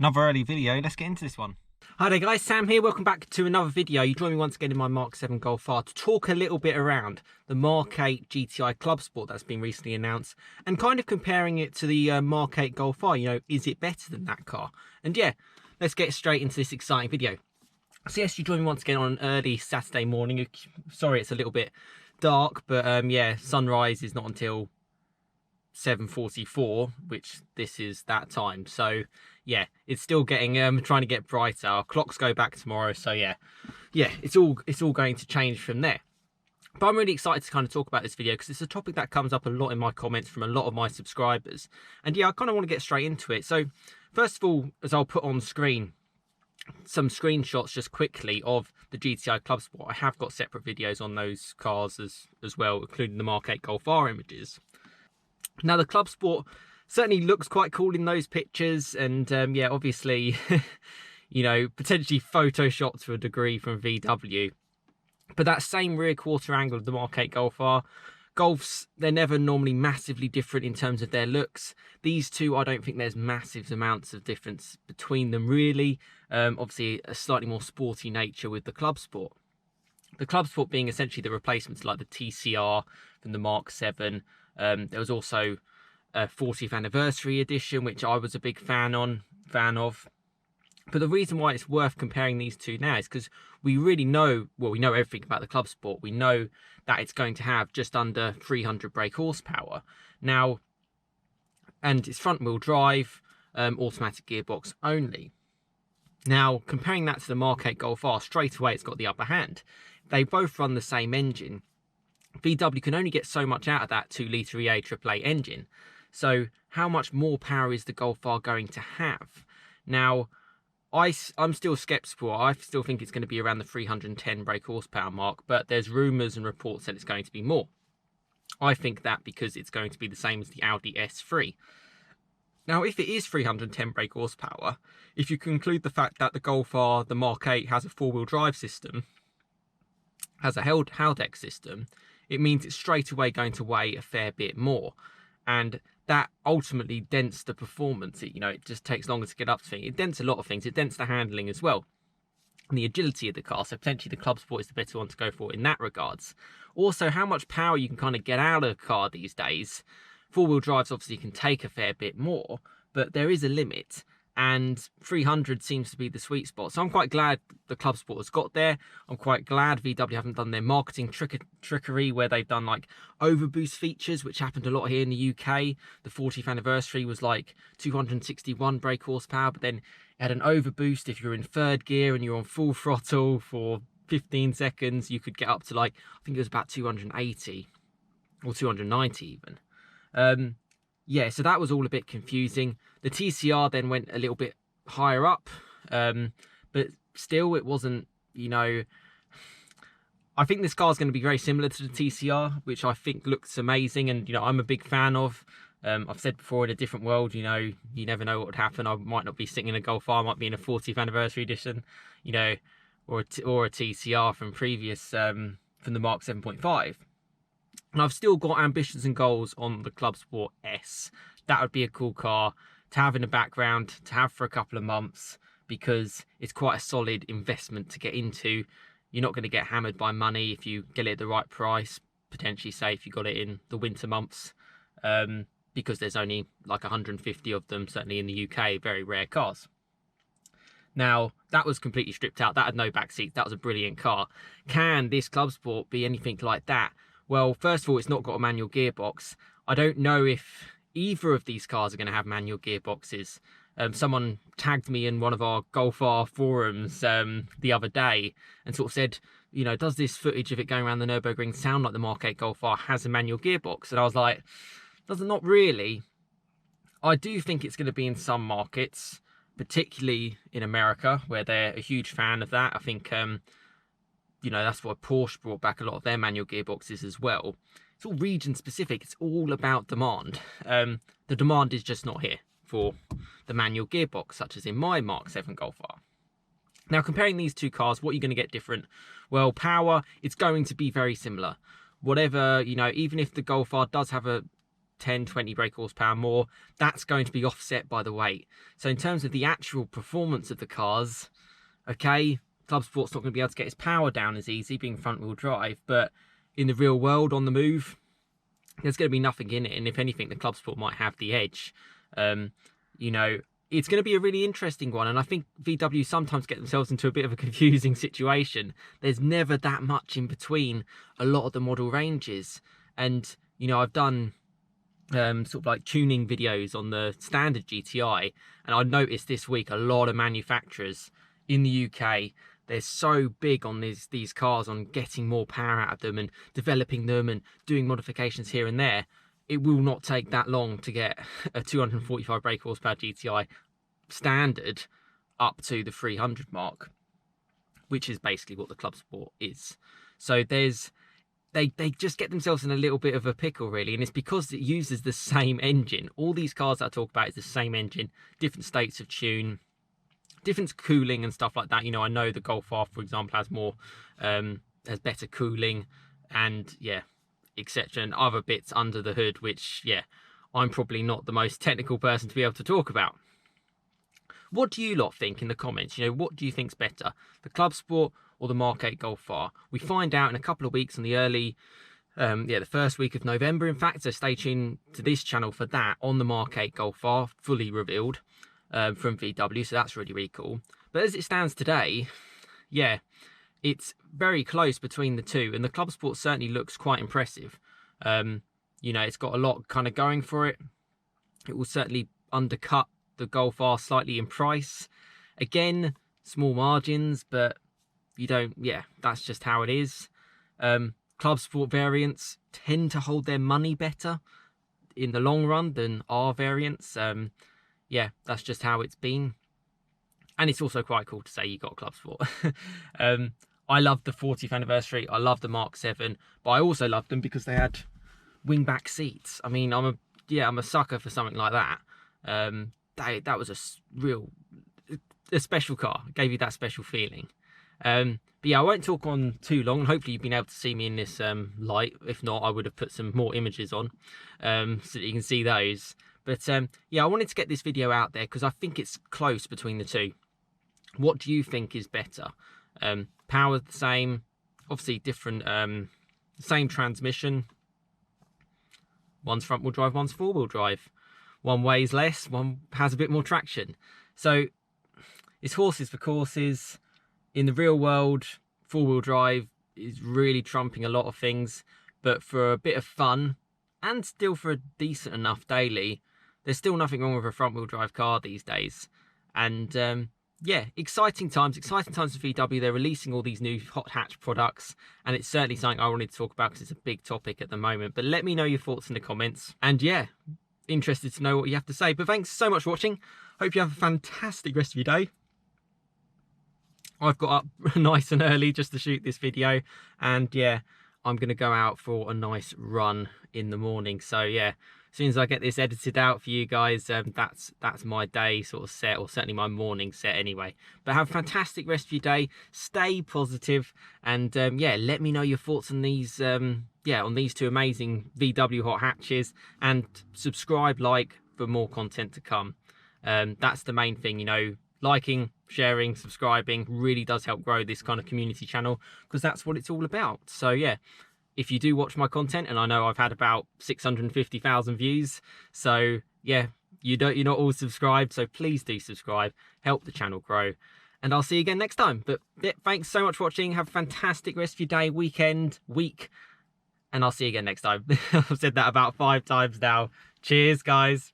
Another early video, let's get into this one. Hi there guys, Sam here, welcome back to another video. You join me once again in my Mark 7 Golf R to talk a little bit around the Mark 8 GTI Clubsport that's been recently announced and kind of comparing it to the Mark 8 Golf R. You know, is it better than that car? And yeah, let's get straight into this exciting video. So yes, you join me once again on an early Saturday morning. Sorry it's a little bit dark, but yeah, sunrise is not until 7:44, which this is that time. So yeah, it's still getting trying to get brighter. Our clocks go back tomorrow, so yeah, it's all going to change from there. But I'm really excited to kind of talk about this video because it's a topic that comes up a lot in my comments from a lot of my subscribers. And yeah, I kind of want to get straight into it. So first of all, as I'll put on screen some screenshots just quickly of the GTI Clubsport. I have got separate videos on those cars as well, including the Mark 8 Golf R images. Now the Clubsport certainly looks quite cool in those pictures, and yeah, obviously, you know, potentially photoshopped to a degree from VW. But that same rear quarter angle of the Mark 8 Golf R, Golfs, they're never normally massively different in terms of their looks. These two, I don't think there's massive amounts of difference between them really. Obviously, a slightly more sporty nature with the Clubsport. The Clubsport being essentially the replacements like the TCR from the Mark 7. There was also a 40th anniversary edition, which I was a big fan of. But the reason why it's worth comparing these two now is because we really know, well, we know everything about the Clubsport. We know that it's going to have just under 300 brake horsepower. Now, and it's front wheel drive, automatic gearbox only. Now, comparing that to the Mark 8 Golf R, straight away it's got the upper hand. They both run the same engine. VW can only get so much out of that 2-litre EA AAA engine. So how much more power is the Golf R going to have? Now, I'm still sceptical. I still think it's going to be around the 310 brake horsepower mark, but there's rumours and reports that it's going to be more. I think that because it's going to be the same as the Audi S3. Now, if it is 310 brake horsepower, if you conclude the fact that the Golf R, the Mark 8, has a four-wheel drive system, has a Haldex system, it means it's straight away going to weigh a fair bit more. And that ultimately dents the performance. You know, it just takes longer to get up to things. It dents a lot of things. It dents the handling as well, and the agility of the car. So potentially the Clubsport is the better one to go for in that regards. Also, how much power you can kind of get out of a car these days. Four-wheel drives obviously can take a fair bit more, but there is a limit. And 300 seems to be the sweet spot. So I'm quite glad the Clubsport has got there. I'm quite glad VW haven't done their marketing trickery where they've done like overboost features, which happened a lot here in the UK. The 40th anniversary was like 261 brake horsepower, but then it had an overboost. If you're in third gear and you're on full throttle for 15 seconds, you could get up to like, I think it was about 280 or 290 even. Yeah, so that was all a bit confusing. The TCR then went a little bit higher up, but still it wasn't, you know, I think this car is going to be very similar to the TCR, which I think looks amazing, and, you know, I'm a big fan of. I've said before, in a different world, you know, you never know what would happen. I might not be sitting in a Golf R, I might be in a 40th anniversary edition, you know, or a TCR from previous, from the Mark 7.5. And I've still got ambitions and goals on the Clubsport S. That would be a cool car to have in the background, to have for a couple of months, because it's quite a solid investment to get into. You're not going to get hammered by money if you get it at the right price, potentially say if you got it in the winter months, because there's only like 150 of them, certainly in the UK, very rare cars. Now, that was completely stripped out. That had no back seats. That was a brilliant car. Can this Clubsport be anything like that? Well, first of all, it's not got a manual gearbox. I don't know if either of these cars are going to have manual gearboxes. Someone tagged me in one of our Golf R forums the other day and sort of said, you know, does this footage of it going around the Nürburgring sound like the Mark 8 Golf R has a manual gearbox? And I was like, does it not really? I do think it's going to be in some markets, particularly in America, where they're a huge fan of that. I think you know, that's why Porsche brought back a lot of their manual gearboxes as well. It's all region specific. It's all about demand. The demand is just not here for the manual gearbox, such as in my Mark 7 Golf R. Now, comparing these two cars, what are you going to get different? Well, power, it's going to be very similar. Whatever, you know, even if the Golf R does have a 10, 20 brake horsepower more, that's going to be offset by the weight. So in terms of the actual performance of the cars, okay, Clubsport's not going to be able to get its power down as easy, being front-wheel drive, but in the real world, on the move, there's going to be nothing in it, and if anything, the Clubsport might have the edge. You know, it's going to be a really interesting one, and I think VW sometimes get themselves into a bit of a confusing situation. There's never that much in between a lot of the model ranges, and you know, I've done sort of like tuning videos on the standard GTI, and I noticed this week a lot of manufacturers in the UK, they're so big on these cars, on getting more power out of them and developing them and doing modifications here and there. It will not take that long to get a 245 brake horsepower GTI standard up to the 300 mark, which is basically what the Clubsport is. So they just get themselves in a little bit of a pickle, really, and it's because it uses the same engine. All these cars that I talk about is the same engine, different states of tune, different cooling and stuff like that. You know, I know the Golf R, for example, has more, has better cooling, and yeah, etc. and other bits under the hood, which, yeah, I'm probably not the most technical person to be able to talk about. What do you lot think in the comments? You know, what do you think's better, the Clubsport or the Mk8 Golf R? We find out in a couple of weeks on the early, the first week of November, in fact, so stay tuned to this channel for that, on the Mk8 Golf R, fully revealed from VW, so that's really, really cool. But as it stands today, yeah, it's very close between the two, and the Clubsport certainly looks quite impressive. You know, it's got a lot kind of going for it. It will certainly undercut the Golf R slightly in price. Again, small margins, but you don't, yeah, that's just how it is. Clubsport variants tend to hold their money better in the long run than R variants. Yeah, that's just how it's been. And it's also quite cool to say you got Clubsport. I love the 40th anniversary. I love the Mark 7, but I also love them because they had wingback seats. I mean, I'm a sucker for something like that. That was a special car. It gave you that special feeling. But yeah, I won't talk on too long. Hopefully you've been able to see me in this light. If not, I would have put some more images on so that you can see those. But yeah, I wanted to get this video out there because I think it's close between the two. What do you think is better? Power the same, obviously different, same transmission. One's front wheel drive, one's four wheel drive. One weighs less, one has a bit more traction. So it's horses for courses. In the real world, four wheel drive is really trumping a lot of things, but for a bit of fun and still for a decent enough daily, there's still nothing wrong with a front wheel drive car these days. And yeah, exciting times for VW. They're releasing all these new hot hatch products, and it's certainly something I wanted to talk about because it's a big topic at the moment. But let me know your thoughts in the comments, and yeah, interested to know what you have to say. But thanks so much for watching. Hope you have a fantastic rest of your day. I've got up nice and early just to shoot this video, and yeah, I'm gonna go out for a nice run in the morning. So yeah, as soon as I get this edited out for you guys, that's my day sort of set, or certainly my morning set anyway. But have a fantastic rest of your day, stay positive, and yeah, let me know your thoughts on these on these two amazing VW hot hatches, and subscribe, like, for more content to come. That's the main thing, you know, liking, sharing, subscribing really does help grow this kind of community channel, because that's what it's all about. So yeah, if you do watch my content, and I know I've had about 650,000 views, so yeah, you're not all subscribed, so please do subscribe, help the channel grow, and I'll see you again next time. But yeah, thanks so much for watching, have a fantastic rest of your day, weekend, week, and I'll see you again next time. I've said that about 5 times now. Cheers, guys.